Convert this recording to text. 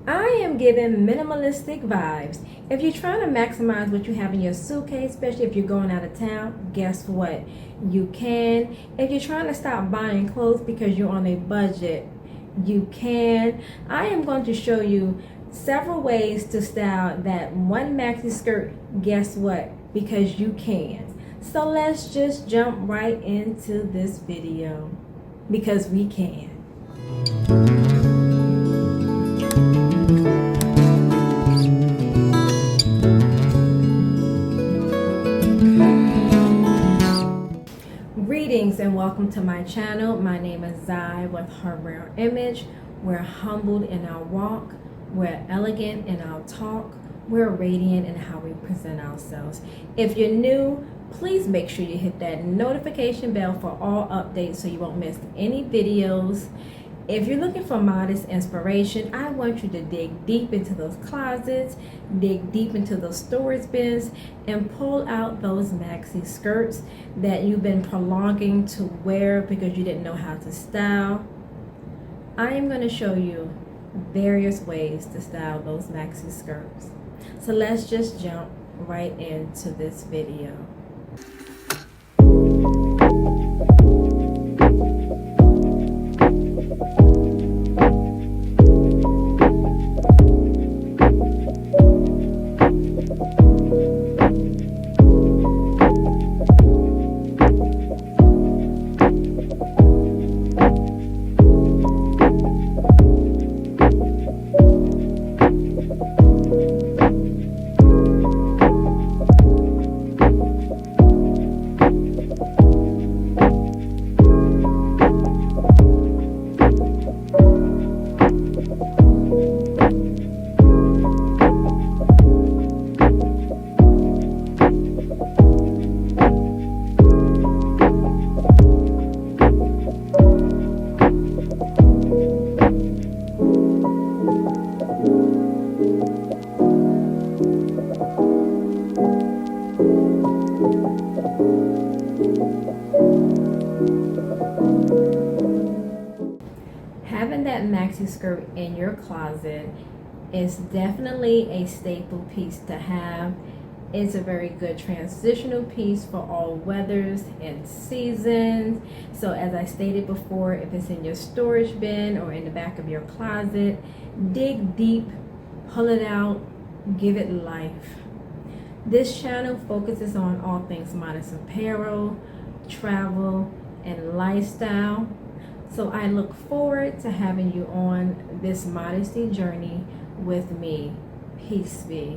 I am giving minimalistic vibes. If you're trying to maximize what you have in your suitcase, especially if you're going out of town, guess what? You can. If you're trying to stop buying clothes because you're on a budget, you can. I am going to show you several ways to style that one maxi skirt. Guess what? Because you can. So let's just jump right into this video because we can. Greetings and welcome to my channel. My name is Zai with H.E.R Image. We're humbled in our walk, we're elegant in our talk, we're radiant in how we present ourselves. If you're new, please make sure you hit that notification bell for all updates so you won't miss any videos. If you're looking for modest inspiration, I want you to dig deep into those closets, dig deep into those storage bins, and pull out those maxi skirts that you've been prolonging to wear because you didn't know how to style. I am going to show you various ways to style those maxi skirts. So let's just jump right into this video. Having that maxi skirt in your closet is definitely a staple piece to have. It's a very good transitional piece for all weathers and seasons. So as I stated before, if it's in your storage bin or in the back of your closet, dig deep, pull it out, give it life. This channel focuses on all things modest apparel, travel, and lifestyle. So I look forward to having you on this modesty journey with me. Peace be.